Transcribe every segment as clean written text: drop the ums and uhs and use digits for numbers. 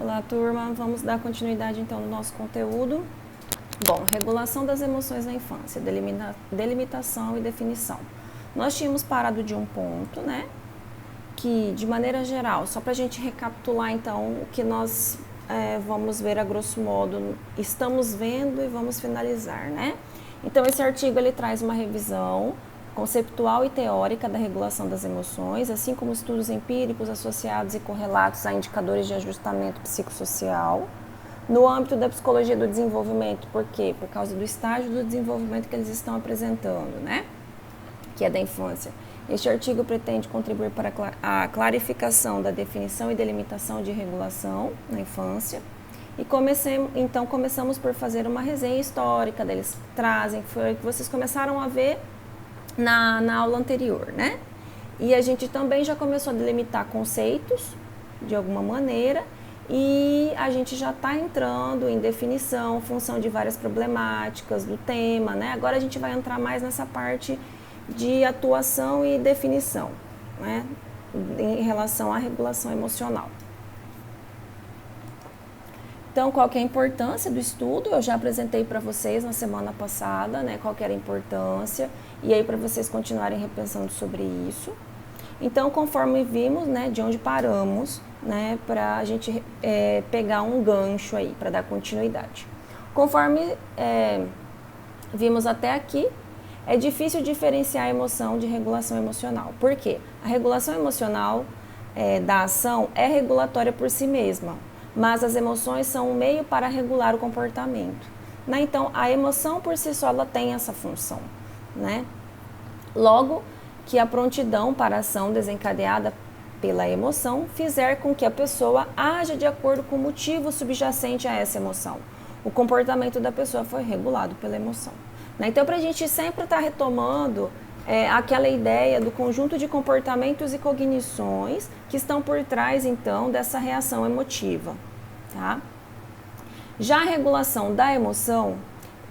Olá, turma. Vamos dar continuidade, então, no nosso conteúdo. Bom, regulação das emoções na infância, delimitação e definição. Nós tínhamos parado de um ponto, né? Que, de maneira geral, só para a gente recapitular, então, o que nós vamos ver a grosso modo, estamos vendo e vamos finalizar, né? Então, esse artigo, ele traz uma revisão conceptual e teórica da regulação das emoções, assim como estudos empíricos associados e correlatos a indicadores de ajustamento psicossocial. No âmbito da psicologia do desenvolvimento, por quê? Por causa do estágio do desenvolvimento que eles estão apresentando, né? Que é da infância. Este artigo pretende contribuir para a clarificação da definição e delimitação de regulação na infância. E então começamos por fazer uma resenha histórica, eles trazem, foi o que vocês começaram a ver na aula anterior, né? E a gente também já começou a delimitar conceitos, de alguma maneira, e a gente já está entrando em definição, função de várias problemáticas do tema, né? Agora a gente vai entrar mais nessa parte de atuação e definição, né? Em relação à regulação emocional. Então, qual que é a importância do estudo? Eu já apresentei para vocês na semana passada, né, qual que era a importância, e aí para vocês continuarem repensando sobre isso. Então, conforme vimos, né, de onde paramos, né, para a gente pegar um gancho aí, para dar continuidade. Conforme vimos até aqui, é difícil diferenciar a emoção de regulação emocional. Por quê? A regulação emocional da ação é regulatória por si mesma, mas as emoções são um meio para regular o comportamento, né? Então, a emoção por si só ela tem essa função, né? Logo que a prontidão para a ação desencadeada pela emoção fizer com que a pessoa haja de acordo com o motivo subjacente a essa emoção. O comportamento da pessoa foi regulado pela emoção, né? Então, para a gente sempre estar retomando aquela ideia do conjunto de comportamentos e cognições que estão por trás, então, dessa reação emotiva, tá? Já a regulação da emoção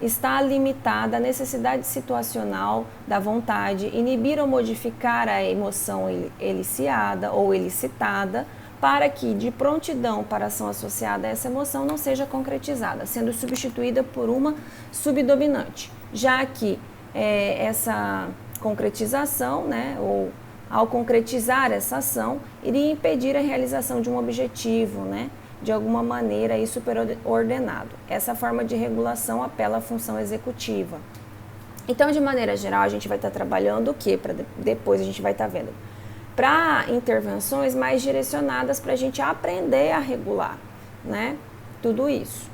está limitada à necessidade situacional da vontade, inibir ou modificar a emoção eliciada ou elicitada, para que, de prontidão para a ação associada a essa emoção, não seja concretizada, sendo substituída por uma subdominante, já que essa concretização, né, ou ao concretizar essa ação, iria impedir a realização de um objetivo, né, de alguma maneira aí superordenado. Essa forma de regulação apela à função executiva. Então, de maneira geral, a gente vai estar trabalhando o quê? Para depois a gente vai estar vendo. Para intervenções mais direcionadas para a gente aprender a regular, né, tudo isso.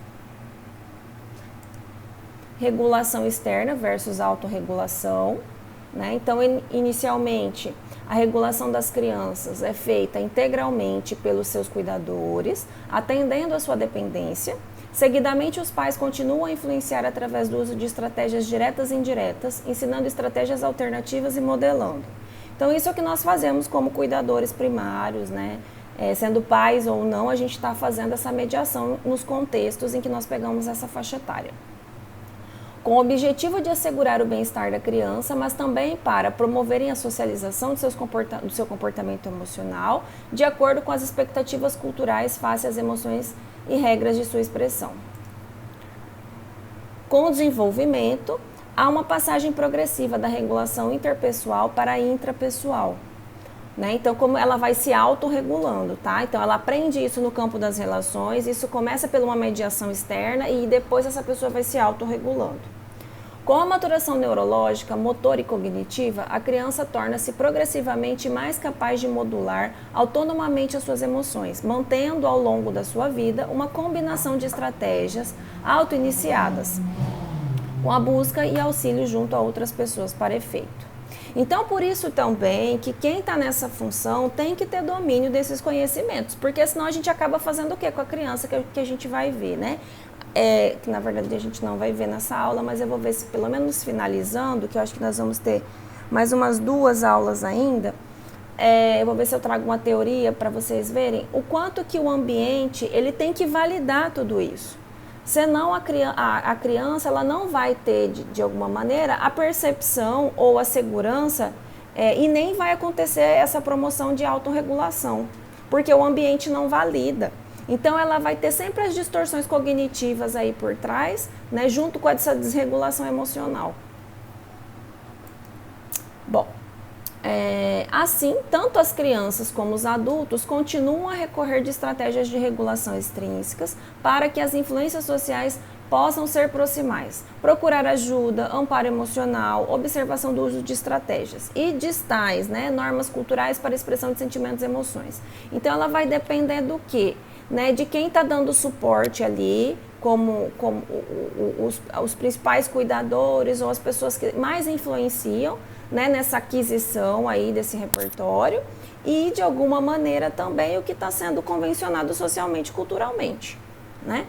Regulação externa versus autorregulação, né? Então, inicialmente, a regulação das crianças é feita integralmente pelos seus cuidadores, atendendo à sua dependência. Seguidamente, os pais continuam a influenciar através do uso de estratégias diretas e indiretas, ensinando estratégias alternativas e modelando. Então, isso é o que nós fazemos como cuidadores primários, né? Sendo pais ou não, a gente está fazendo essa mediação nos contextos em que nós pegamos essa faixa etária, com o objetivo de assegurar o bem-estar da criança, mas também para promoverem a socialização do seu comportamento emocional, de acordo com as expectativas culturais face às emoções e regras de sua expressão. Com o desenvolvimento, há uma passagem progressiva da regulação interpessoal para a intrapessoal, né? Então, como ela vai se autorregulando, tá? Então, ela aprende isso no campo das relações, isso começa por uma mediação externa e depois essa pessoa vai se autorregulando. Com a maturação neurológica, motor e cognitiva, a criança torna-se progressivamente mais capaz de modular autonomamente as suas emoções, mantendo ao longo da sua vida uma combinação de estratégias auto-iniciadas, com a busca e auxílio junto a outras pessoas para efeito. Então, por isso também que quem está nessa função tem que ter domínio desses conhecimentos, porque senão a gente acaba fazendo o quê com a criança que a gente vai ver, né? Que na verdade a gente não vai ver nessa aula, mas eu vou ver se pelo menos finalizando, que eu acho que nós vamos ter mais umas 2 aulas ainda, eu vou ver se eu trago uma teoria para vocês verem o quanto que o ambiente ele tem que validar tudo isso. Senão a criança ela não vai ter, de alguma maneira, a percepção ou a segurança e nem vai acontecer essa promoção de autorregulação, porque o ambiente não valida. Então, ela vai ter sempre as distorções cognitivas aí por trás, né, junto com essa desregulação emocional. Bom, assim, tanto as crianças como os adultos continuam a recorrer de estratégias de regulação extrínsecas para que as influências sociais possam ser proximais. Procurar ajuda, amparo emocional, observação do uso de estratégias e distais, né, normas culturais para expressão de sentimentos e emoções. Então, ela vai depender do quê? Né, de quem está dando suporte ali, como os principais cuidadores ou as pessoas que mais influenciam, né, nessa aquisição aí desse repertório e, de alguma maneira, também o que está sendo convencionado socialmente, culturalmente, né?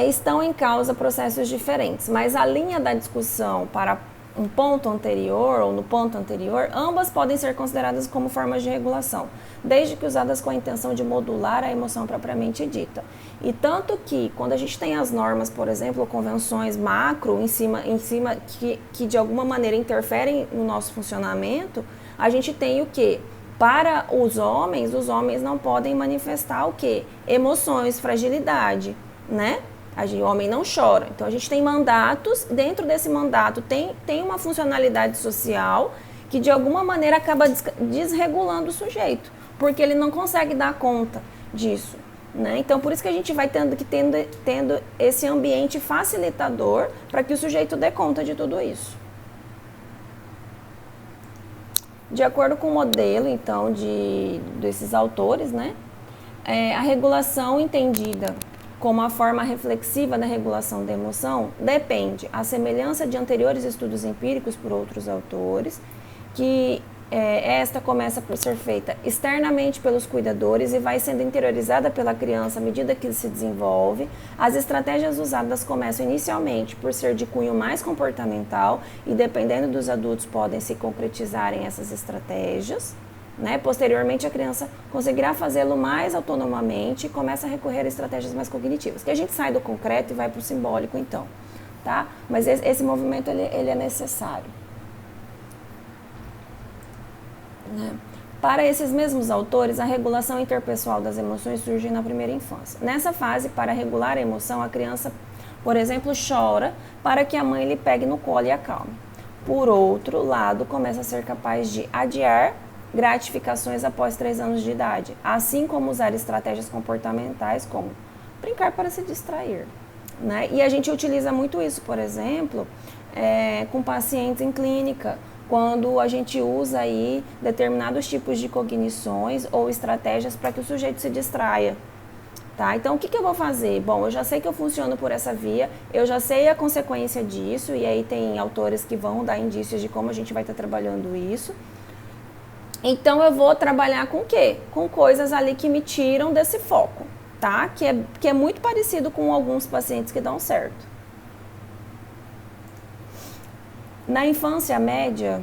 Estão em causa processos diferentes, mas a linha da discussão para um ponto anterior ou no ponto anterior, ambas podem ser consideradas como formas de regulação, desde que usadas com a intenção de modular a emoção propriamente dita. E tanto que, quando a gente tem as normas, por exemplo, convenções macro em cima que de alguma maneira interferem no nosso funcionamento, a gente tem o quê? Para os homens não podem manifestar o quê? Emoções, fragilidade, né? O homem não chora. Então, a gente tem mandatos, dentro desse mandato tem uma funcionalidade social que, de alguma maneira, acaba desregulando o sujeito, porque ele não consegue dar conta disso, né? Então, por isso que a gente vai tendo esse ambiente facilitador para que o sujeito dê conta de tudo isso. De acordo com o modelo, então, desses autores, né? A regulação entendida como a forma reflexiva da regulação da emoção depende, à semelhança de anteriores estudos empíricos por outros autores, que esta começa por ser feita externamente pelos cuidadores e vai sendo interiorizada pela criança à medida que se desenvolve. As estratégias usadas começam inicialmente por ser de cunho mais comportamental e, dependendo dos adultos, podem se concretizarem essas estratégias. Né? Posteriormente, a criança conseguirá fazê-lo mais autonomamente e começa a recorrer a estratégias mais cognitivas. Que a gente sai do concreto e vai para o simbólico, então. Tá? Mas esse movimento ele é necessário. Né? Para esses mesmos autores, a regulação interpessoal das emoções surge na primeira infância. Nessa fase, para regular a emoção, a criança, por exemplo, chora para que a mãe lhe pegue no colo e acalme. Por outro lado, começa a ser capaz de adiar gratificações após 3 anos de idade, assim como usar estratégias comportamentais como brincar para se distrair. Né? E a gente utiliza muito isso, por exemplo, com pacientes em clínica, quando a gente usa aí determinados tipos de cognições ou estratégias para que o sujeito se distraia. Tá? Então, o que eu vou fazer? Bom, eu já sei que eu funciono por essa via, eu já sei a consequência disso, e aí tem autores que vão dar indícios de como a gente vai estar trabalhando isso. Então, eu vou trabalhar com o quê? Com coisas ali que me tiram desse foco, tá? Que é muito parecido com alguns pacientes que dão certo. Na infância média,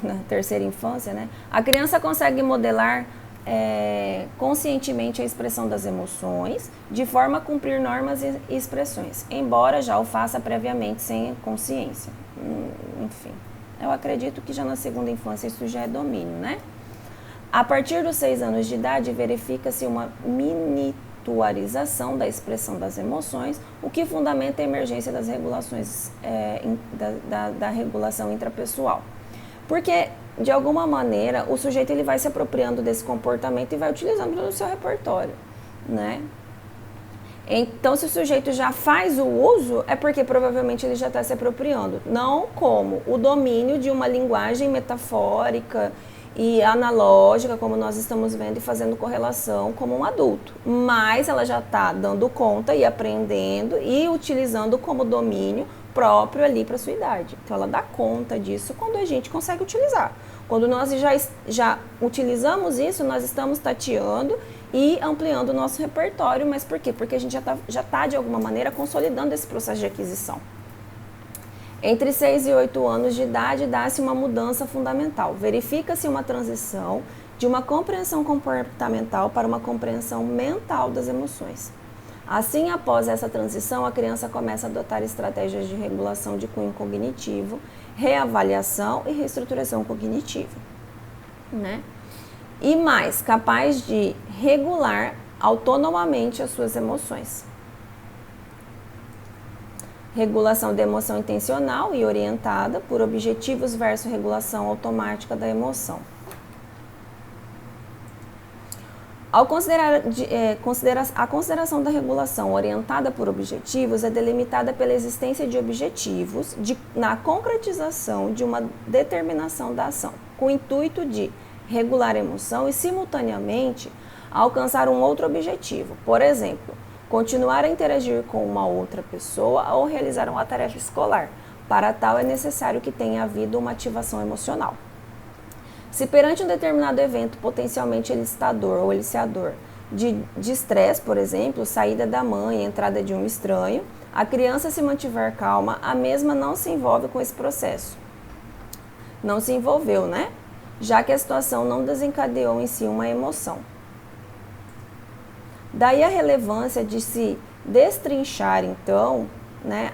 na terceira infância, né? A criança consegue modelar conscientemente a expressão das emoções, de forma a cumprir normas e expressões, embora já o faça previamente sem consciência. Enfim. Eu acredito que já na segunda infância isso já é domínio, né? A partir dos 6 anos de idade, verifica-se uma miniaturização da expressão das emoções, o que fundamenta a emergência das regulações, da regulação intrapessoal. Porque, de alguma maneira, o sujeito ele vai se apropriando desse comportamento e vai utilizando no seu repertório, né? Então, se o sujeito já faz o uso, é porque provavelmente ele já está se apropriando. Não como o domínio de uma linguagem metafórica e analógica, como nós estamos vendo e fazendo correlação como um adulto. Mas ela já está dando conta e aprendendo e utilizando como domínio próprio ali para a sua idade. Então, ela dá conta disso quando a gente consegue utilizar. Quando nós já utilizamos isso, nós estamos tateando e ampliando o nosso repertório. Mas por quê? Porque a gente já tá de alguma maneira, consolidando esse processo de aquisição. Entre 6 e 8 anos de idade, dá-se uma mudança fundamental. Verifica-se uma transição de uma compreensão comportamental para uma compreensão mental das emoções. Assim, após essa transição, a criança começa a adotar estratégias de regulação de cunho cognitivo, reavaliação e reestruturação cognitiva, né? E mais, capaz de regular autonomamente as suas emoções. Regulação da emoção intencional e orientada por objetivos versus regulação automática da emoção. Ao considerar a consideração da regulação orientada por objetivos é delimitada pela existência de objetivos na concretização de uma determinação da ação, com o intuito de regular a emoção e, simultaneamente, alcançar um outro objetivo. Por exemplo, continuar a interagir com uma outra pessoa ou realizar uma tarefa escolar. Para tal, é necessário que tenha havido uma ativação emocional. Se perante um determinado evento potencialmente elicitador ou eliciador de estresse, por exemplo, saída da mãe, entrada de um estranho, a criança se mantiver calma, a mesma não se envolve com esse processo. Não se envolveu, né? Já que a situação não desencadeou em si uma emoção. Daí a relevância de se destrinchar, então, né,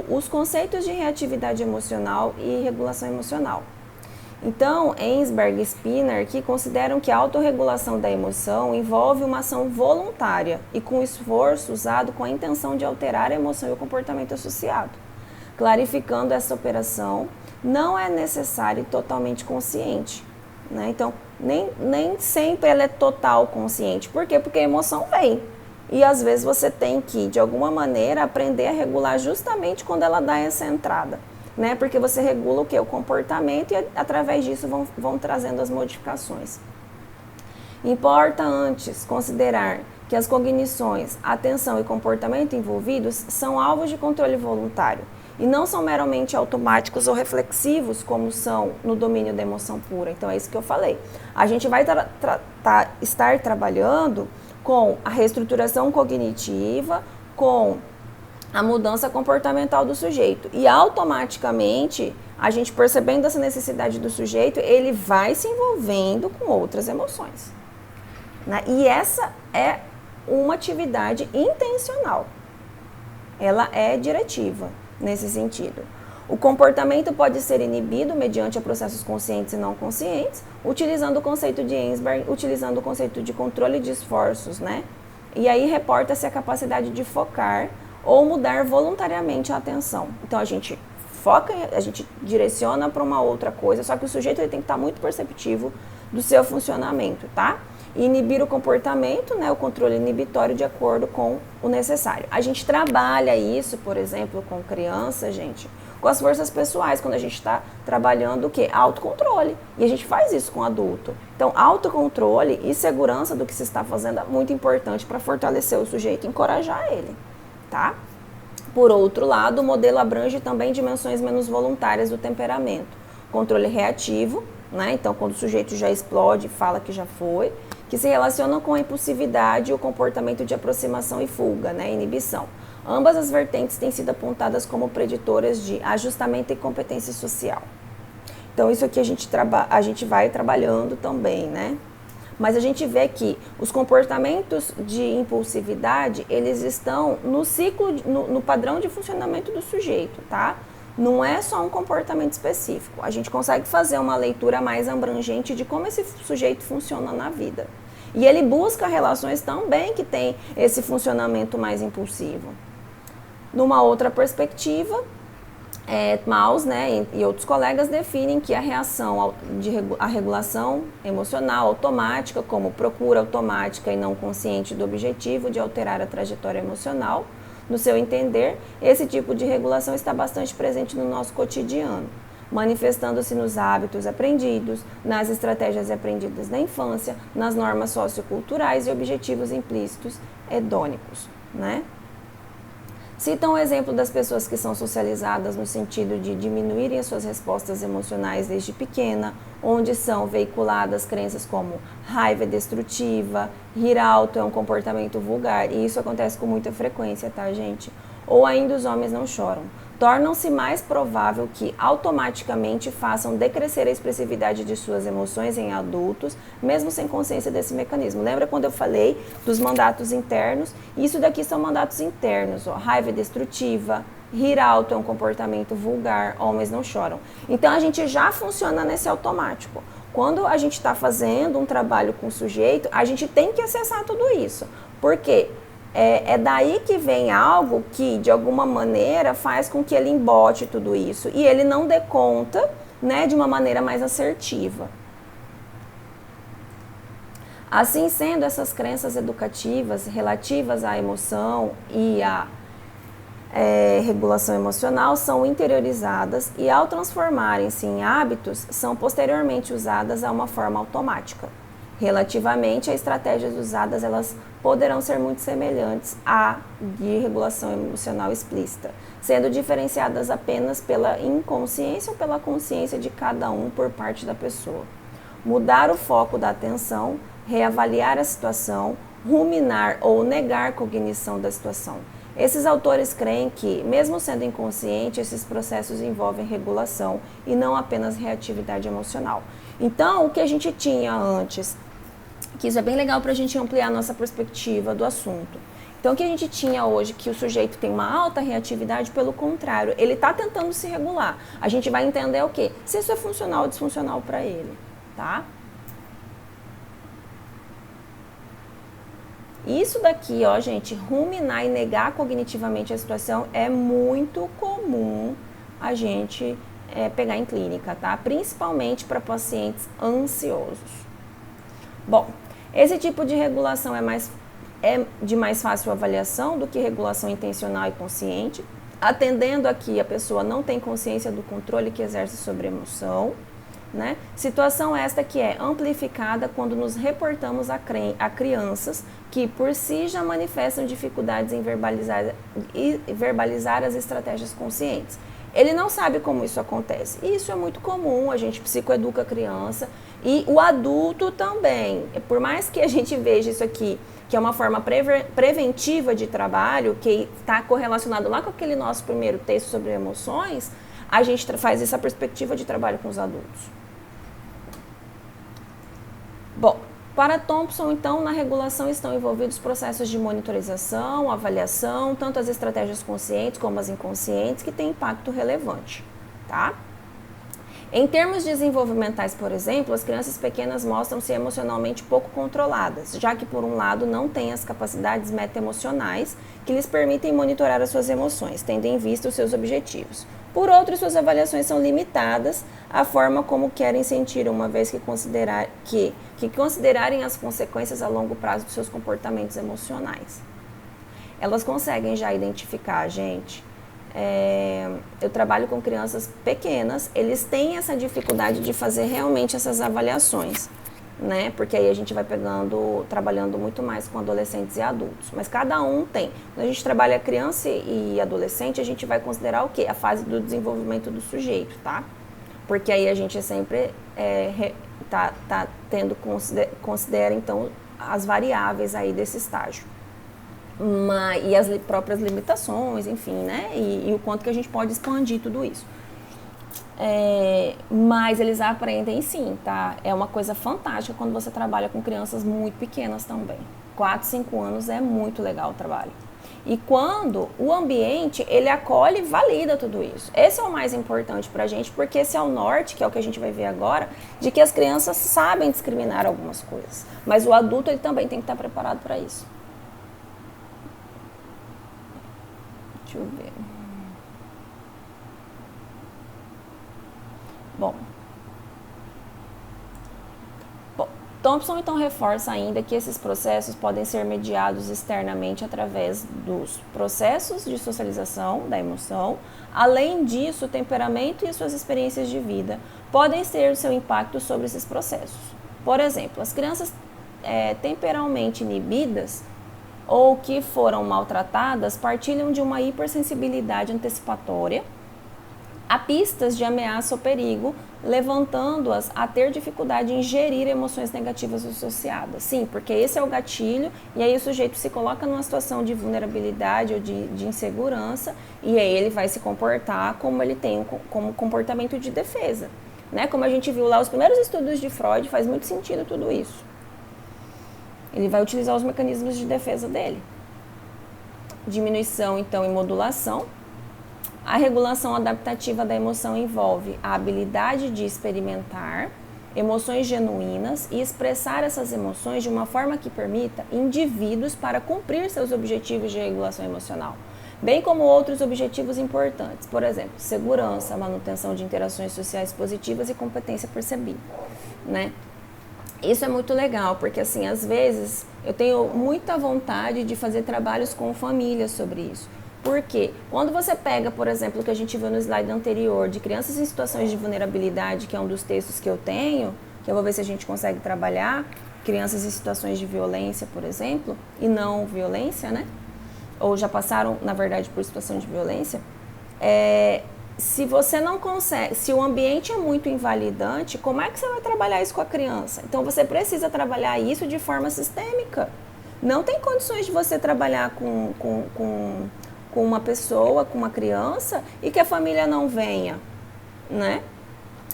os conceitos de reatividade emocional e regulação emocional. Então, Ensberg e Spinner que consideram que a autorregulação da emoção envolve uma ação voluntária e com esforço usado com a intenção de alterar a emoção e o comportamento associado. Clarificando essa operação, não é necessário totalmente consciente, né? Então, nem sempre ela é total consciente. Por quê? Porque a emoção vem. E às vezes você tem que, de alguma maneira, aprender a regular justamente quando ela dá essa entrada. Né? Porque você regula o quê? O comportamento e através disso vão trazendo as modificações. Importa antes considerar que as cognições, atenção e comportamento envolvidos são alvos de controle voluntário e não são meramente automáticos ou reflexivos como são no domínio da emoção pura. Então é isso que eu falei. A gente vai estar trabalhando com a reestruturação cognitiva, com a mudança comportamental do sujeito. E automaticamente, a gente percebendo essa necessidade do sujeito, ele vai se envolvendo com outras emoções. Né? E essa é uma atividade intencional. Ela é diretiva nesse sentido. O comportamento pode ser inibido mediante processos conscientes e não conscientes, utilizando o conceito de Ensberg, utilizando o conceito de controle de esforços, né? E aí reporta-se a capacidade de focar ou mudar voluntariamente a atenção. Então a gente foca, a gente direciona para uma outra coisa, só que o sujeito ele tem que estar muito perceptivo do seu funcionamento, tá? E inibir o comportamento, né, o controle inibitório de acordo com o necessário. A gente trabalha isso, por exemplo, com criança, gente, com as forças pessoais, quando a gente está trabalhando o quê? Autocontrole. E a gente faz isso com adulto. Então, autocontrole e segurança do que se está fazendo é muito importante para fortalecer o sujeito e encorajar ele. Tá? Por outro lado, o modelo abrange também dimensões menos voluntárias do temperamento. Controle reativo, né? Então quando o sujeito já explode, fala que já foi, que se relacionam com a impulsividade e o comportamento de aproximação e fuga, né? Inibição. Ambas as vertentes têm sido apontadas como preditoras de ajustamento e competência social. Então isso aqui a gente vai trabalhando também, né? Mas a gente vê que os comportamentos de impulsividade, eles estão no ciclo, no padrão de funcionamento do sujeito, tá? Não é só um comportamento específico. A gente consegue fazer uma leitura mais abrangente de como esse sujeito funciona na vida. E ele busca relações também que têm esse funcionamento mais impulsivo. Numa outra perspectiva, Maus, né, e outros colegas definem que a reação à regulação emocional automática, como procura automática e não consciente do objetivo de alterar a trajetória emocional, no seu entender, esse tipo de regulação está bastante presente no nosso cotidiano, manifestando-se nos hábitos aprendidos, nas estratégias aprendidas na infância, nas normas socioculturais e objetivos implícitos hedônicos, né? Citam o exemplo das pessoas que são socializadas no sentido de diminuírem as suas respostas emocionais desde pequena, onde são veiculadas crenças como raiva é destrutiva, rir alto é um comportamento vulgar, e isso acontece com muita frequência, tá, gente? Ou ainda os homens não choram. Tornam-se mais provável que automaticamente façam decrescer a expressividade de suas emoções em adultos, mesmo sem consciência desse mecanismo. Lembra quando eu falei dos mandatos internos? Isso daqui são mandatos internos, ó. Raiva é destrutiva, Rir alto é um comportamento vulgar, homens não choram. Então a gente já funciona nesse automático. Quando a gente está fazendo um trabalho com o sujeito, a gente tem que acessar tudo isso. Por quê? É daí que vem algo que, de alguma maneira, faz com que ele embote tudo isso. E ele não dê conta, né, de uma maneira mais assertiva. Assim sendo, essas crenças educativas relativas à emoção e à regulação emocional são interiorizadas e, ao transformarem-se em hábitos, são posteriormente usadas a uma forma automática. Relativamente a estratégias usadas, elas poderão ser muito semelhantes à de regulação emocional explícita, sendo diferenciadas apenas pela inconsciência ou pela consciência de cada um por parte da pessoa. Mudar o foco da atenção, reavaliar a situação, ruminar ou negar cognição da situação. Esses autores creem que, mesmo sendo inconsciente, esses processos envolvem regulação e não apenas reatividade emocional. Então, o que a gente tinha antes, que isso é bem legal para a gente ampliar a nossa perspectiva do assunto. Então, o que a gente tinha hoje, que o sujeito tem uma alta reatividade, pelo contrário, ele está tentando se regular. A gente vai entender o quê? Se isso é funcional ou disfuncional para ele, tá? Isso daqui, ó, gente, ruminar e negar cognitivamente a situação é muito comum a gente pegar em clínica, tá? Principalmente para pacientes ansiosos. Bom, esse tipo de regulação é de mais fácil avaliação do que regulação intencional e consciente, atendendo a que a pessoa não tem consciência do controle que exerce sobre a emoção, né? Situação esta que é amplificada quando nos reportamos a crianças que por si já manifestam dificuldades em verbalizar as estratégias conscientes. Ele não sabe como isso acontece. E isso é muito comum, a gente psicoeduca a criança e o adulto também. Por mais que a gente veja isso aqui, que é uma forma preventiva de trabalho, que está correlacionado lá com aquele nosso primeiro texto sobre emoções, a gente faz essa perspectiva de trabalho com os adultos. Bom, para Thompson, então, na regulação estão envolvidos processos de monitorização, avaliação, tanto as estratégias conscientes como as inconscientes, que têm impacto relevante, tá? Em termos desenvolvimentais, por exemplo, as crianças pequenas mostram-se emocionalmente pouco controladas, já que, por um lado, não têm as capacidades meta-emocionais que lhes permitem monitorar as suas emoções, tendo em vista os seus objetivos. Por outro, suas avaliações são limitadas à forma como querem sentir, uma vez que considerarem as consequências a longo prazo dos seus comportamentos emocionais. Elas conseguem já identificar, gente. Eu trabalho com crianças pequenas, eles têm essa dificuldade de fazer realmente essas avaliações, né? Porque aí a gente vai trabalhando muito mais com adolescentes e adultos. Mas cada um tem. Quando a gente trabalha criança e adolescente, a gente vai considerar o quê? A fase do desenvolvimento do sujeito, tá? Porque aí a gente sempre considera, então, as variáveis aí desse estágio. E as próprias limitações, enfim, né? E o quanto que a gente pode expandir tudo isso. Mas eles aprendem sim, tá? É uma coisa fantástica quando você trabalha com crianças muito pequenas também. 4, 5 anos é muito legal o trabalho. E quando o ambiente, ele acolhe e valida tudo isso. Esse é o mais importante pra gente, porque esse é o norte, que é o que a gente vai ver agora, de que as crianças sabem discriminar algumas coisas. Mas o adulto, ele também tem que estar preparado para isso. Deixa eu ver. Bom, Thompson então reforça ainda que esses processos podem ser mediados externamente através dos processos de socialização da emoção. Além disso, o temperamento e suas experiências de vida podem ter o seu impacto sobre esses processos. Por exemplo, as crianças temperalmente inibidas ou que foram maltratadas partilham de uma hipersensibilidade antecipatória a pistas de ameaça ou perigo, levantando-as a ter dificuldade em gerir emoções negativas associadas. Sim, porque esse é o gatilho, e aí o sujeito se coloca numa situação de vulnerabilidade ou de insegurança, e aí ele vai se comportar como ele tem como comportamento de defesa. Né? Como a gente viu lá, os primeiros estudos de Freud, faz muito sentido tudo isso. Ele vai utilizar os mecanismos de defesa dele. Diminuição, então, e modulação. A regulação adaptativa da emoção envolve a habilidade de experimentar emoções genuínas e expressar essas emoções de uma forma que permita indivíduos para cumprir seus objetivos de regulação emocional, bem como outros objetivos importantes, por exemplo, segurança, manutenção de interações sociais positivas e competência percebida, né? Isso é muito legal, porque assim, às vezes eu tenho muita vontade de fazer trabalhos com famílias sobre isso. Porque quando você pega, por exemplo, o que a gente viu no slide anterior, de crianças em situações de vulnerabilidade, que é um dos textos que eu tenho, que eu vou ver se a gente consegue trabalhar, crianças em situações de violência, por exemplo, e não violência, né? Ou já passaram, na verdade, por situação de violência, se você não consegue, se o ambiente é muito invalidante, como é que você vai trabalhar isso com a criança? Então você precisa trabalhar isso de forma sistêmica. Não tem condições de você trabalhar com uma pessoa, com uma criança, e que a família não venha, né?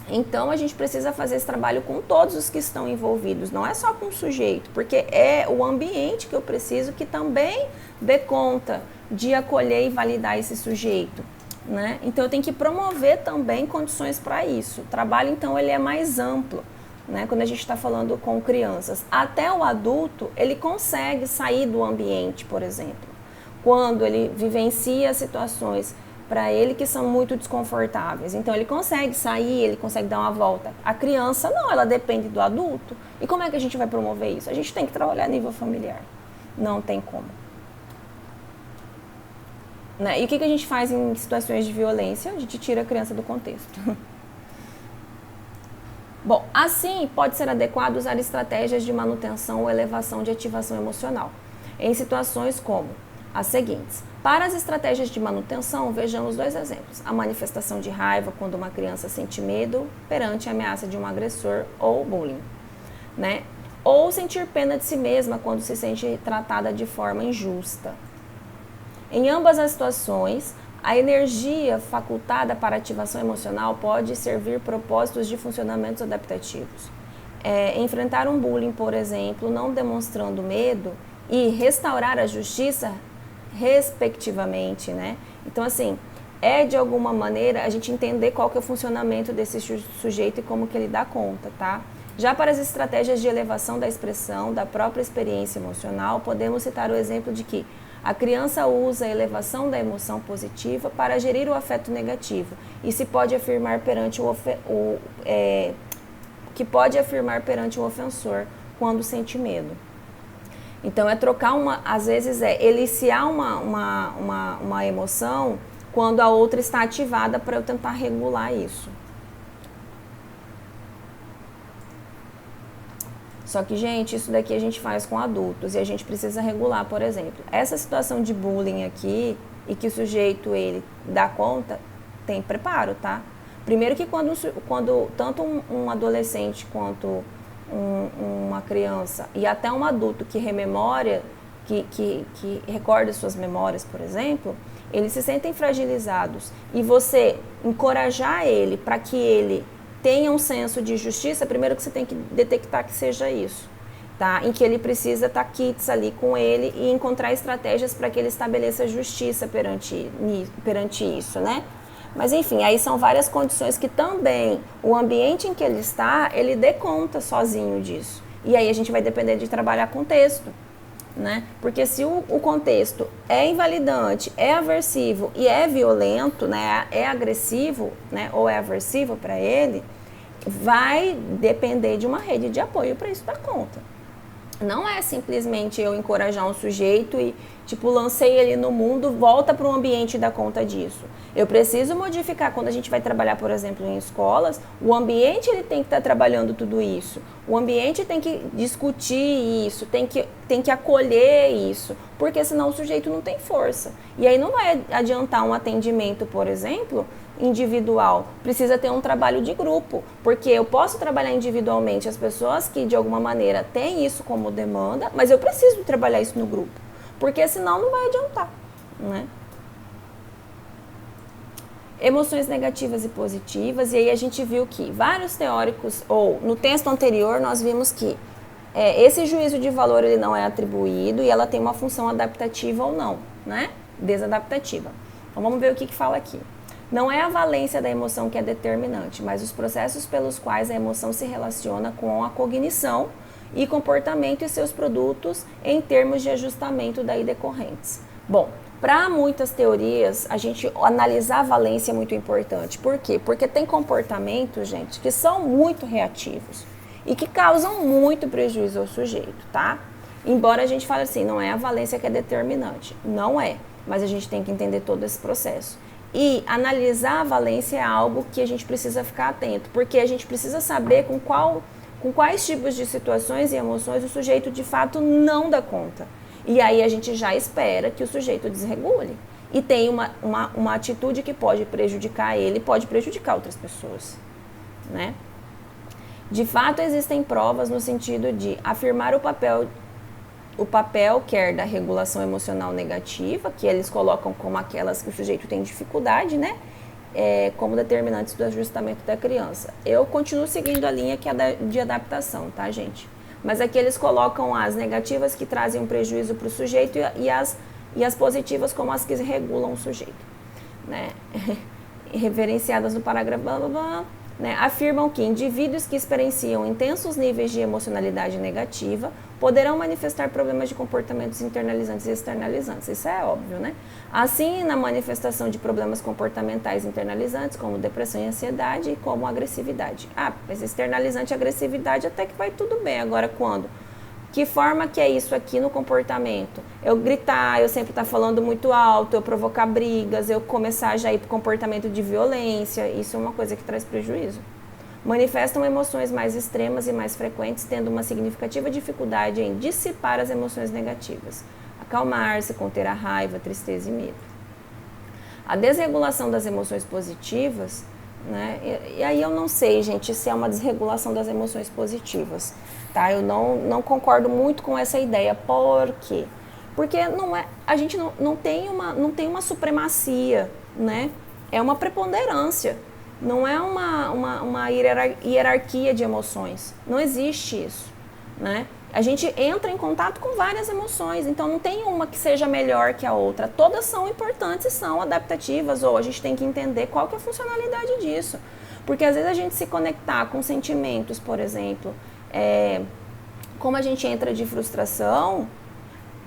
Então a gente precisa fazer esse trabalho com todos os que estão envolvidos, não é só com o sujeito, porque é o ambiente que eu preciso que também dê conta de acolher e validar esse sujeito, né? Então eu tenho que promover também condições para isso. O trabalho, então, ele é mais amplo, né? Quando a gente está falando com crianças. Até o adulto, ele consegue sair do ambiente, por exemplo, quando ele vivencia situações para ele que são muito desconfortáveis. Então ele consegue sair, ele consegue dar uma volta. A criança não, ela depende do adulto. E como é que a gente vai promover isso? A gente tem que trabalhar a nível familiar. Não tem como. Né? E o que a gente faz em situações de violência? A gente tira a criança do contexto. Bom, assim pode ser adequado usar estratégias de manutenção ou elevação de ativação emocional, em situações como as seguintes. Para as estratégias de manutenção, vejamos dois exemplos. A manifestação de raiva, quando uma criança sente medo perante a ameaça de um agressor ou bullying, né? Ou sentir pena de si mesma quando se sente tratada de forma injusta. Em ambas as situações, a energia facultada para ativação emocional pode servir propósitos de funcionamentos adaptativos. Enfrentar um bullying, por exemplo, não demonstrando medo, e restaurar a justiça, respectivamente, né? Então, assim, de alguma maneira a gente entender qual que é o funcionamento desse sujeito e como que ele dá conta, tá? Já para as estratégias de elevação da expressão da própria experiência emocional, podemos citar o exemplo de que a criança usa a elevação da emoção positiva para gerir o afeto negativo e se pode afirmar perante perante o ofensor quando sente medo. Então, trocar às vezes eliciar uma emoção quando a outra está ativada para eu tentar regular isso. Só que, gente, isso daqui a gente faz com adultos e a gente precisa regular, por exemplo. Essa situação de bullying aqui e que o sujeito, ele dá conta, tem preparo, tá? Primeiro que quando tanto um adolescente quanto uma criança e até um adulto que rememora, que recorda suas memórias, por exemplo, eles se sentem fragilizados. E você encorajar ele para que ele tenha um senso de justiça, primeiro que você tem que detectar que seja isso, tá? Em que ele precisa estar quites ali com ele e encontrar estratégias para que ele estabeleça justiça perante isso, né? Mas, enfim, aí são várias condições que também o ambiente em que ele está, ele dê conta sozinho disso. E aí a gente vai depender de trabalhar com texto, né? Porque se o contexto é invalidante, é aversivo e é violento, né? É agressivo, né? Ou é aversivo para ele, vai depender de uma rede de apoio para isso dar conta. Não é simplesmente eu encorajar um sujeito e, tipo, lancei ele no mundo, volta para o ambiente e dá conta disso. Eu preciso modificar, quando a gente vai trabalhar, por exemplo, em escolas, o ambiente ele tem que estar trabalhando tudo isso. O ambiente tem que discutir isso, tem que acolher isso, porque senão o sujeito não tem força. E aí não vai adiantar um atendimento, por exemplo, individual, precisa ter um trabalho de grupo, porque eu posso trabalhar individualmente as pessoas que de alguma maneira têm isso como demanda, mas eu preciso trabalhar isso no grupo, porque senão não vai adiantar, né? Emoções negativas e positivas, e aí a gente viu que vários teóricos, ou no texto anterior nós vimos que esse juízo de valor ele não é atribuído e ela tem uma função adaptativa ou não, né? Desadaptativa. Então vamos ver o que fala aqui. Não é a valência da emoção que é determinante, mas os processos pelos quais a emoção se relaciona com a cognição e comportamento e seus produtos em termos de ajustamento daí decorrentes. Bom, para muitas teorias, a gente analisar a valência é muito importante. Por quê? Porque tem comportamentos, gente, que são muito reativos e que causam muito prejuízo ao sujeito, tá? Embora a gente fale assim, não é a valência que é determinante. Não é, mas a gente tem que entender todo esse processo. E analisar a valência é algo que a gente precisa ficar atento, porque a gente precisa saber com quais tipos de situações e emoções o sujeito de fato não dá conta. E aí a gente já espera que o sujeito desregule. E tem uma atitude que pode prejudicar ele, pode prejudicar outras pessoas, né? De fato, existem provas no sentido de afirmar o papel quer da regulação emocional negativa, que eles colocam como aquelas que o sujeito tem dificuldade, né? Como determinantes do ajustamento da criança. Eu continuo seguindo a linha que é de adaptação, tá, gente? Mas aqui eles colocam as negativas que trazem um prejuízo para o sujeito e as positivas como as que regulam o sujeito, né? Referenciadas no parágrafo blá, blá, blá, né? Afirmam que indivíduos que experienciam intensos níveis de emocionalidade negativa poderão manifestar problemas de comportamentos internalizantes e externalizantes. Isso é óbvio, né? Assim, na manifestação de problemas comportamentais internalizantes, como depressão e ansiedade, e como agressividade. Ah, mas externalizante e agressividade até que vai tudo bem. Agora, quando? Que forma que é isso aqui no comportamento? Eu gritar, eu sempre estar falando muito alto, eu provocar brigas, eu começar já a ir para o comportamento de violência, isso é uma coisa que traz prejuízo. Manifestam emoções mais extremas e mais frequentes, tendo uma significativa dificuldade em dissipar as emoções negativas, acalmar-se, conter a raiva, tristeza e medo. A desregulação das emoções positivas, né? E aí eu não sei, gente, se é uma desregulação das emoções positivas, tá? Eu não concordo muito com essa ideia. Por quê? Porque a gente não tem uma supremacia, né? É uma preponderância. Não é uma hierarquia de emoções. Não existe isso, né? A gente entra em contato com várias emoções, então não tem uma que seja melhor que a outra. Todas são importantes e são adaptativas, ou a gente tem que entender qual que é a funcionalidade disso. Porque às vezes a gente se conectar com sentimentos, por exemplo, como a gente entra de frustração,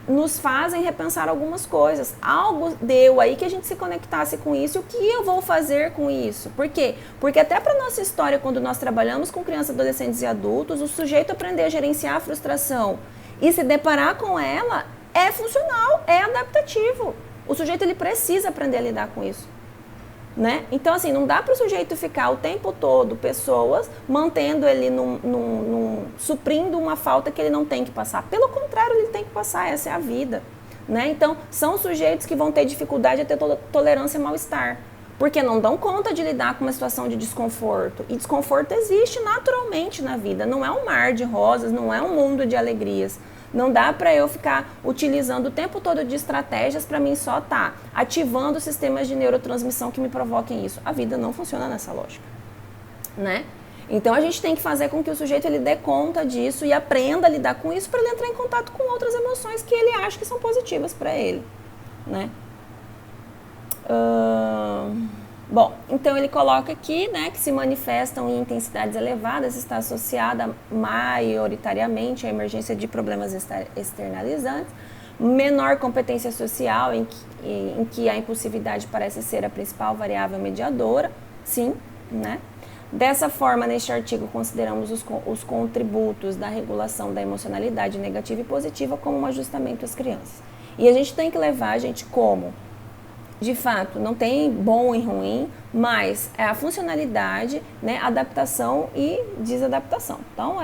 nos fazem repensar algumas coisas. Algo deu aí que a gente se conectasse com isso. E o que eu vou fazer com isso? Por quê? Porque até para nossa história, quando nós trabalhamos com crianças, adolescentes e adultos, o sujeito aprender a gerenciar a frustração e se deparar com ela é funcional, é adaptativo. O sujeito ele precisa aprender a lidar com isso, né? Então, assim, não dá para o sujeito ficar o tempo todo, pessoas, mantendo ele suprindo uma falta que ele não tem que passar. Pelo contrário, ele tem que passar, essa é a vida, né? Então, são sujeitos que vão ter dificuldade a ter tolerância ao mal-estar, porque não dão conta de lidar com uma situação de desconforto. E desconforto existe naturalmente na vida, não é um mar de rosas, não é um mundo de alegrias. Não dá para eu ficar utilizando o tempo todo de estratégias para mim só estar ativando sistemas de neurotransmissão que me provoquem isso. A vida não funciona nessa lógica, né? Então a gente tem que fazer com que o sujeito ele dê conta disso e aprenda a lidar com isso para ele entrar em contato com outras emoções que ele acha que são positivas para ele, né? Bom, então ele coloca aqui, né, que se manifestam em intensidades elevadas, está associada maioritariamente à emergência de problemas externalizantes, menor competência social, em que a impulsividade parece ser a principal variável mediadora, sim, né? Dessa forma, neste artigo, consideramos os contributos da regulação da emocionalidade negativa e positiva como um ajustamento às crianças. E a gente tem que levar a gente como... De fato, não tem bom e ruim, mas é a funcionalidade, né, adaptação e desadaptação. Então,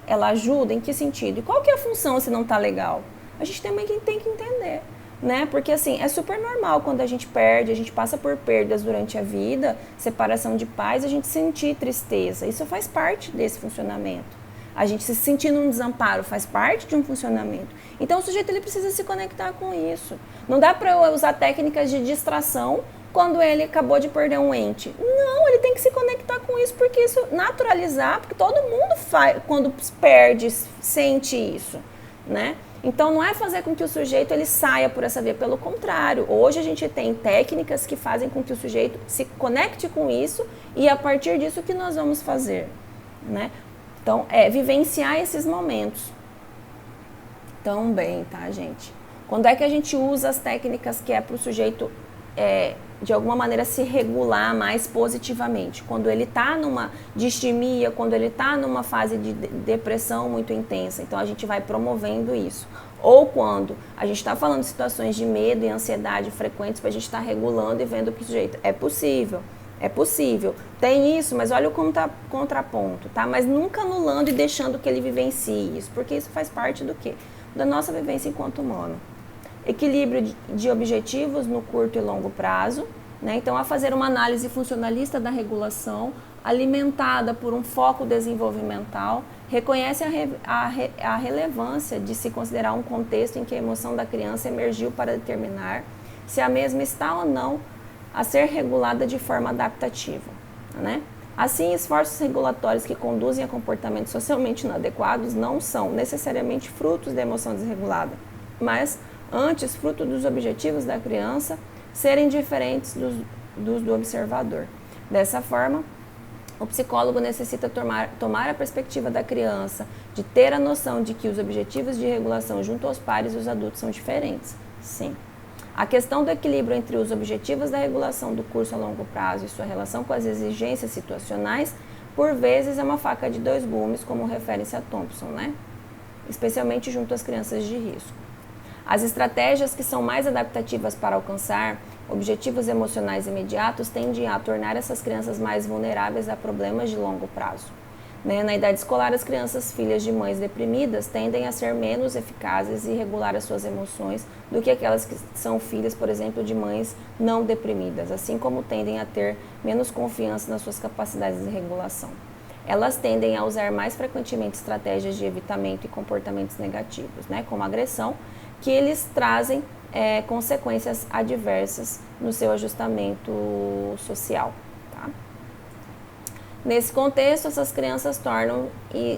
ela ajuda em que sentido? E qual que é a função se não está legal? A gente também tem que entender, né? Porque, assim, é super normal quando a gente perde, a gente passa por perdas durante a vida, separação de pais, a gente sentir tristeza. Isso faz parte desse funcionamento. A gente se sentir num desamparo faz parte de um funcionamento. Então, o sujeito ele precisa se conectar com isso. Não dá para eu usar técnicas de distração quando ele acabou de perder um ente. Não, ele tem que se conectar com isso, porque isso naturalizar, porque todo mundo faz, quando perde, sente isso, né? Então, não é fazer com que o sujeito ele saia por essa via, pelo contrário. Hoje a gente tem técnicas que fazem com que o sujeito se conecte com isso e a partir disso que nós vamos fazer, né? Então, vivenciar esses momentos. Também, tá, gente? Quando é que a gente usa as técnicas que é para o sujeito, de alguma maneira, se regular mais positivamente? Quando ele está numa distimia, quando ele está numa fase de depressão muito intensa. Então, a gente vai promovendo isso. Ou quando a gente está falando de situações de medo e ansiedade frequentes, para a gente estar regulando e vendo que o sujeito é possível. É possível, tem isso, mas olha o contraponto, tá? Mas nunca anulando e deixando que ele vivencie isso, porque isso faz parte do quê? Da nossa vivência enquanto humano. Equilíbrio de objetivos no curto e longo prazo, né? Então, a fazer uma análise funcionalista da regulação, alimentada por um foco desenvolvimental, reconhece a relevância de se considerar um contexto em que a emoção da criança emergiu para determinar se a mesma está ou não a ser regulada de forma adaptativa, né? Assim, esforços regulatórios que conduzem a comportamentos socialmente inadequados não são necessariamente frutos da emoção desregulada, mas antes fruto dos objetivos da criança serem diferentes dos do observador. Dessa forma, o psicólogo necessita tomar a perspectiva da criança, de ter a noção de que os objetivos de regulação junto aos pares e os adultos são diferentes. Sim. A questão do equilíbrio entre os objetivos da regulação do curso a longo prazo e sua relação com as exigências situacionais, por vezes é uma faca de dois gumes, como refere-se a Thompson, né? Especialmente junto às crianças de risco. As estratégias que são mais adaptativas para alcançar objetivos emocionais imediatos tendem a tornar essas crianças mais vulneráveis a problemas de longo prazo. Na idade escolar, as crianças filhas de mães deprimidas tendem a ser menos eficazes e regular as suas emoções do que aquelas que são filhas, por exemplo, de mães não deprimidas, assim como tendem a ter menos confiança nas suas capacidades de regulação. Elas tendem a usar mais frequentemente estratégias de evitamento e comportamentos negativos, né, como agressão, que eles trazem consequências adversas no seu ajustamento social. Nesse contexto, essas crianças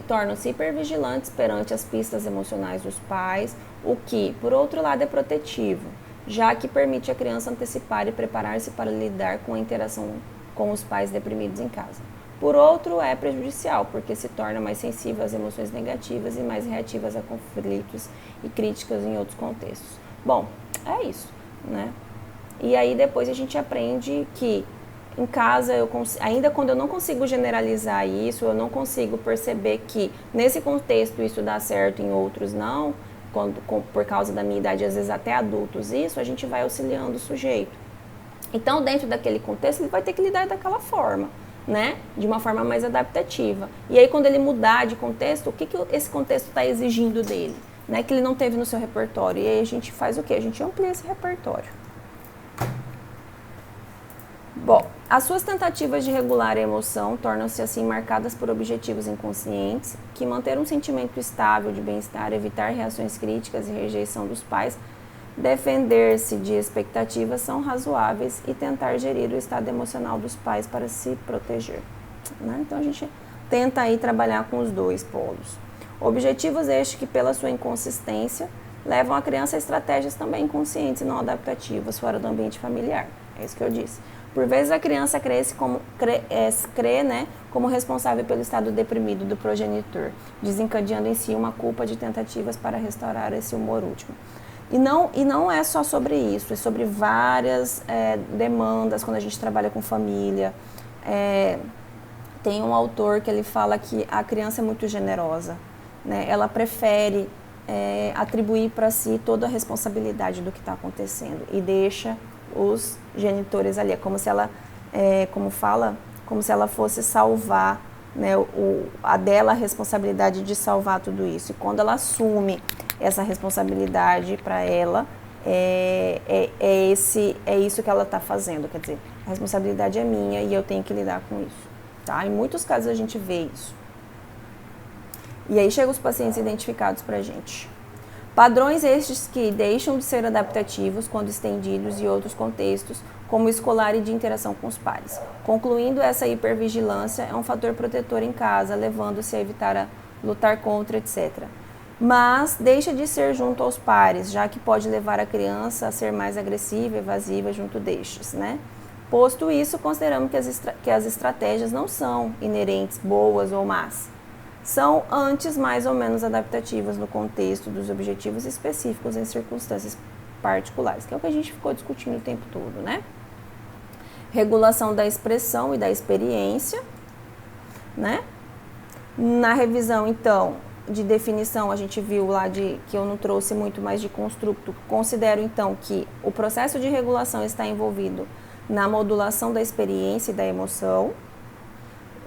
tornam-se hipervigilantes perante as pistas emocionais dos pais, o que, por outro lado, é protetivo, já que permite à criança antecipar e preparar-se para lidar com a interação com os pais deprimidos em casa. Por outro, é prejudicial, porque se torna mais sensível às emoções negativas e mais reativas a conflitos e críticas em outros contextos. Bom, é isso, né? E aí depois a gente aprende que em casa, ainda quando eu não consigo generalizar isso, eu não consigo perceber que nesse contexto isso dá certo, em outros não, por causa da minha idade, às vezes até adultos isso, a gente vai auxiliando o sujeito. Então, dentro daquele contexto, ele vai ter que lidar daquela forma, né? De uma forma mais adaptativa. E aí, quando ele mudar de contexto, o que esse contexto está exigindo dele? Né? Que ele não teve no seu repertório. E aí a gente faz o quê? A gente amplia esse repertório. Bom, as suas tentativas de regular a emoção tornam-se assim marcadas por objetivos inconscientes, que manter um sentimento estável de bem-estar, evitar reações críticas e rejeição dos pais, defender-se de expectativas são razoáveis e tentar gerir o estado emocional dos pais para se proteger. Né? Então a gente tenta aí trabalhar com os dois polos. Objetivos estes que, pela sua inconsistência, levam a criança a estratégias também inconscientes e não adaptativas fora do ambiente familiar. É isso que eu disse. Por vezes a criança crê, né, como responsável pelo estado deprimido do progenitor, desencadeando em si uma culpa de tentativas para restaurar esse humor último. E não é só sobre isso, é sobre várias demandas quando a gente trabalha com família. Tem um autor que ele fala que a criança é muito generosa, né? Ela prefere atribuir para si toda a responsabilidade do que está acontecendo e deixa os genitores ali. É como se ela, como se ela fosse salvar, né, a responsabilidade de salvar tudo isso. E quando ela assume essa responsabilidade para ela, é isso que ela está fazendo. Quer dizer, a responsabilidade é minha e eu tenho que lidar com isso. Tá? Em muitos casos a gente vê isso. E aí chegam os pacientes identificados para a gente. Padrões estes que deixam de ser adaptativos quando estendidos em outros contextos, como escolar e de interação com os pares. Concluindo, essa hipervigilância é um fator protetor em casa, levando-se a evitar lutar contra, etc. mas deixa de ser junto aos pares, já que pode levar a criança a ser mais agressiva e evasiva junto destes, né? Posto isso, consideramos que as estratégias não são inerentes, boas ou más. São antes mais ou menos adaptativas no contexto dos objetivos específicos em circunstâncias particulares, que é o que a gente ficou discutindo o tempo todo, né? Regulação da expressão e da experiência, né? Na revisão, então, de definição, a gente viu lá que eu não trouxe muito mais de construto. Considero, então, que o processo de regulação está envolvido na modulação da experiência e da emoção,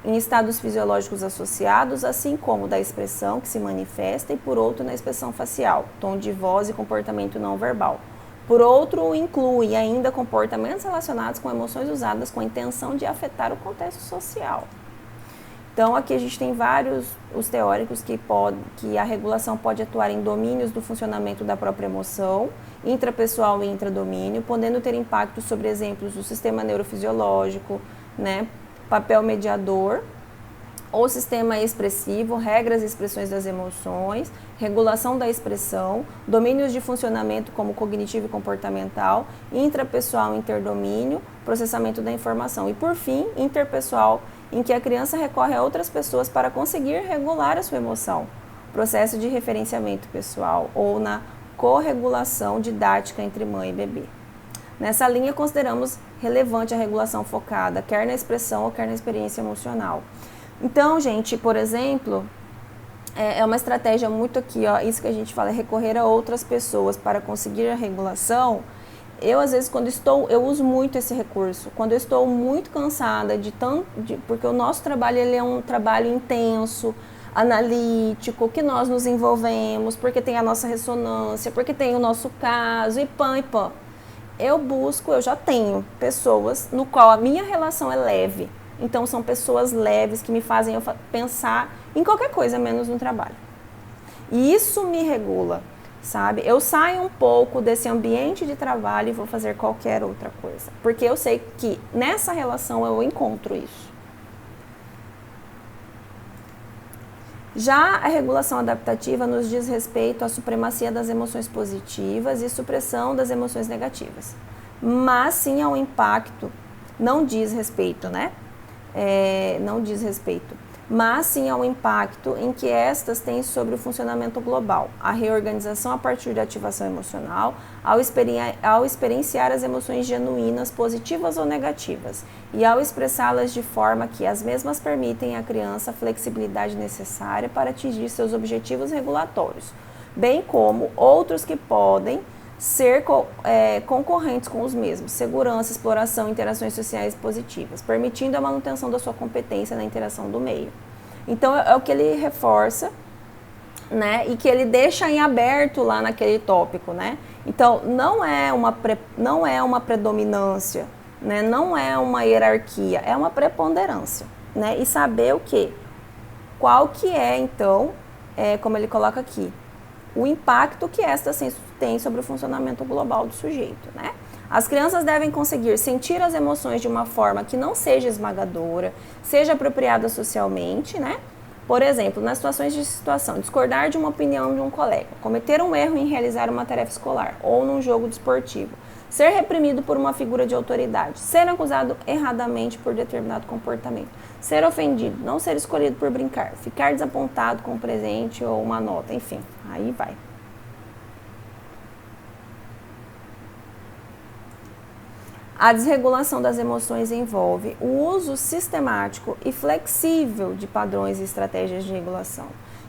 em estados fisiológicos associados, assim como da expressão que se manifesta, e por outro, na expressão facial, tom de voz e comportamento não verbal. Por outro, inclui ainda comportamentos relacionados com emoções usadas com a intenção de afetar o contexto social. Então, aqui a gente tem vários os teóricos que a regulação pode atuar em domínios do funcionamento da própria emoção, intrapessoal e intradomínio, podendo ter impacto sobre exemplos do sistema neurofisiológico, né, papel mediador, ou sistema expressivo, regras e expressões das emoções, regulação da expressão, domínios de funcionamento como cognitivo e comportamental, intrapessoal e interdomínio, processamento da informação e, por fim, interpessoal, em que a criança recorre a outras pessoas para conseguir regular a sua emoção, processo de referenciamento pessoal ou na corregulação didática entre mãe e bebê. Nessa linha, consideramos relevante a regulação focada, quer na expressão ou quer na experiência emocional. Então, gente, por exemplo, é uma estratégia muito aqui, ó, isso que a gente fala, é recorrer a outras pessoas para conseguir a regulação. Eu, às vezes, eu uso muito esse recurso. Quando eu estou muito cansada porque o nosso trabalho ele é um trabalho intenso, analítico, que nós nos envolvemos, porque tem a nossa ressonância, porque tem o nosso caso, e pã, e pã. Eu já tenho pessoas no qual a minha relação é leve. Então, são pessoas leves que me fazem eu pensar em qualquer coisa, menos no trabalho. E isso me regula, sabe? Eu saio um pouco desse ambiente de trabalho e vou fazer qualquer outra coisa. Porque eu sei que nessa relação eu encontro isso. Já a regulação adaptativa nos diz respeito à supremacia das emoções positivas e supressão das emoções negativas. Mas sim ao impacto, não diz respeito, né? Não diz respeito, mas sim ao impacto em que estas têm sobre o funcionamento global, a reorganização a partir da ativação emocional, ao experienciar as emoções genuínas, positivas ou negativas, e ao expressá-las de forma que as mesmas permitem à criança a flexibilidade necessária para atingir seus objetivos regulatórios, bem como outros que podem ser concorrentes com os mesmos, segurança, exploração, interações sociais positivas, permitindo a manutenção da sua competência na interação do meio. Então, é o que ele reforça, né, e que ele deixa em aberto lá naquele tópico, né? Então, não é uma predominância, né, não é uma hierarquia, é uma preponderância, né? E saber o quê? Qual que é, então, como ele coloca aqui, o impacto que esta tem sobre o funcionamento global do sujeito, né? As crianças devem conseguir sentir as emoções de uma forma que não seja esmagadora, seja apropriada socialmente, né? Por exemplo, nas situações de discordar de uma opinião de um colega, cometer um erro em realizar uma tarefa escolar ou num jogo desportivo, ser reprimido por uma figura de autoridade, ser acusado erradamente por determinado comportamento, ser ofendido, não ser escolhido por brincar, ficar desapontado com um presente ou uma nota, enfim, aí vai. A desregulação das emoções envolve o uso sistemático e flexível de padrões e estratégias de regulação,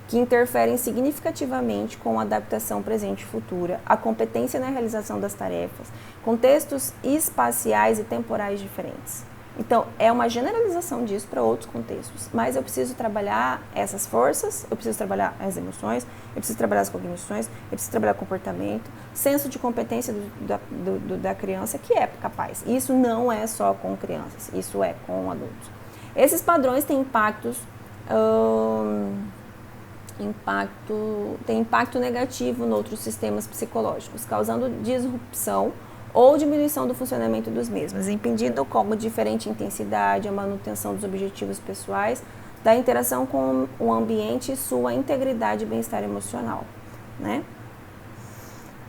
que interferem significativamente com a adaptação presente e futura, a competência na realização das tarefas, contextos espaciais e temporais diferentes. Então, é uma generalização disso para outros contextos, mas eu preciso trabalhar essas forças, eu preciso trabalhar as emoções, eu preciso trabalhar as cognições, eu preciso trabalhar o comportamento, senso de competência da criança que é capaz. Isso não é só com crianças, isso é com adultos. Esses padrões têm impacto negativo em outros sistemas psicológicos, causando disrupção ou diminuição do funcionamento dos mesmos, impedindo como diferente intensidade a manutenção dos objetivos pessoais da interação com o ambiente e sua integridade e bem-estar emocional, né?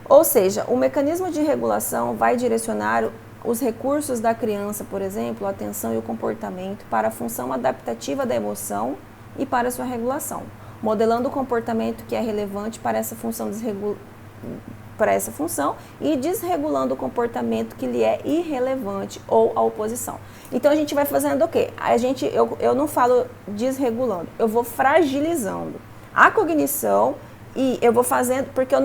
Ou seja, o mecanismo de regulação vai direcionar os recursos da criança, por exemplo, a atenção e o comportamento, para a função adaptativa da emoção e para a sua regulação, modelando o comportamento que é relevante para essa função e desregulando o comportamento que lhe é irrelevante ou a oposição. Então a gente vai fazendo o quê? Eu não falo desregulando, eu vou fragilizando a cognição e eu vou fazendo, porque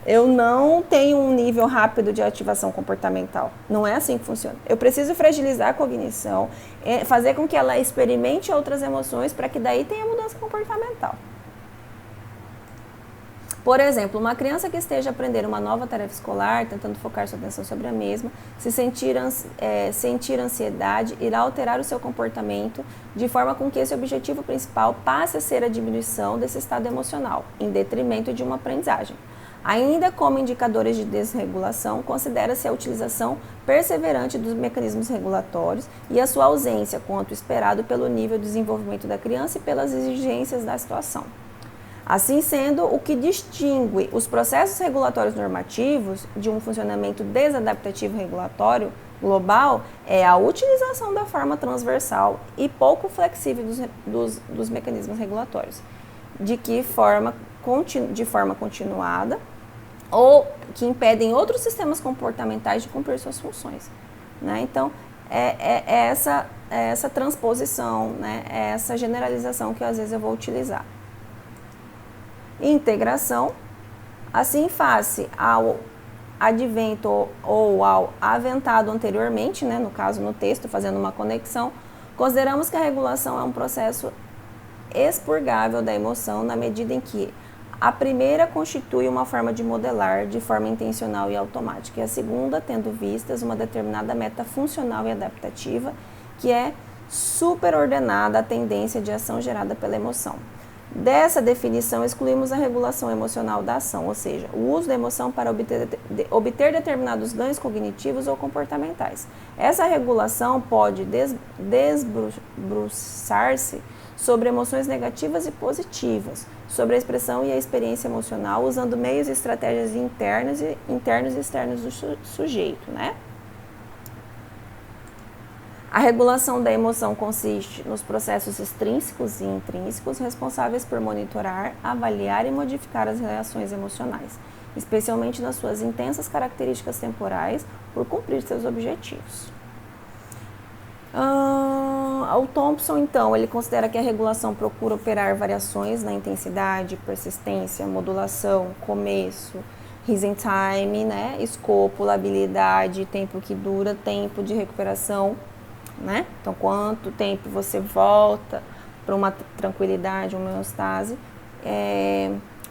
eu não tenho um nível rápido de ativação comportamental. Não é assim que funciona. Eu preciso fragilizar a cognição, fazer com que ela experimente outras emoções para que daí tenha mudança comportamental. Por exemplo, uma criança que esteja aprendendo uma nova tarefa escolar, tentando focar sua atenção sobre a mesma, se sentir ansiedade, irá alterar o seu comportamento de forma com que esse objetivo principal passe a ser a diminuição desse estado emocional, em detrimento de uma aprendizagem. Ainda como indicadores de desregulação, considera-se a utilização perseverante dos mecanismos regulatórios e a sua ausência, quanto esperado pelo nível de desenvolvimento da criança e pelas exigências da situação. Assim sendo, o que distingue os processos regulatórios normativos de um funcionamento desadaptativo regulatório global é a utilização da forma transversal e pouco flexível dos mecanismos regulatórios, de forma continuada, ou que impedem outros sistemas comportamentais de cumprir suas funções, né? Então, é essa transposição, né? É essa generalização que às vezes eu vou utilizar. Integração, assim face ao advento ou ao aventado anteriormente, né? No caso no texto, fazendo uma conexão, consideramos que a regulação é um processo expurgável da emoção na medida em que a primeira constitui uma forma de modelar de forma intencional e automática, e a segunda tendo vistas uma determinada meta funcional e adaptativa, que é superordenada à tendência de ação gerada pela emoção. Dessa definição, excluímos a regulação emocional da ação, ou seja, o uso da emoção para obter determinados ganhos cognitivos ou comportamentais. Essa regulação pode debruçar-se sobre emoções negativas e positivas, sobre a expressão e a experiência emocional, usando meios e estratégias internos e externos do sujeito, né? A regulação da emoção consiste nos processos extrínsecos e intrínsecos responsáveis por monitorar, avaliar e modificar as reações emocionais, especialmente nas suas intensas características temporais, por cumprir seus objetivos. O Thompson, então, ele considera que a regulação procura operar variações na intensidade, persistência, modulação, começo, rising time, né, escopo, labilidade, tempo que dura, tempo de recuperação, né? Então, quanto tempo você volta para uma tranquilidade, uma homeostase,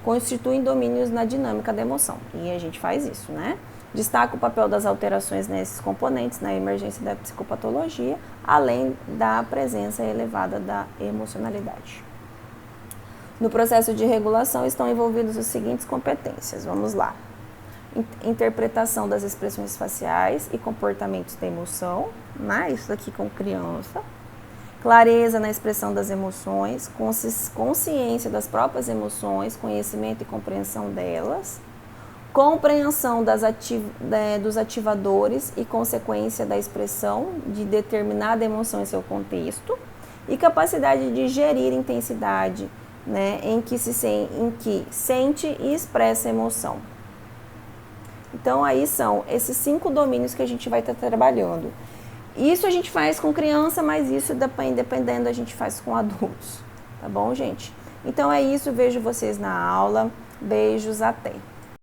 constituem domínios na dinâmica da emoção. E a gente faz isso, né? Destaca o papel das alterações nesses componentes na emergência da psicopatologia, além da presença elevada da emocionalidade. No processo de regulação estão envolvidos as seguintes competências. Vamos lá. Interpretação das expressões faciais e comportamentos da emoção, né? Isso aqui com criança. Clareza na expressão das emoções, consciência das próprias emoções, conhecimento e compreensão delas. Compreensão dos ativadores e consequência da expressão de determinada emoção em seu contexto. E capacidade de gerir intensidade, né, em que sente e expressa a emoção. Então, aí são esses 5 domínios que a gente vai estar trabalhando. Isso a gente faz com criança, mas isso, dependendo, a gente faz com adultos. Tá bom, gente? Então, é isso. Vejo vocês na aula. Beijos, até!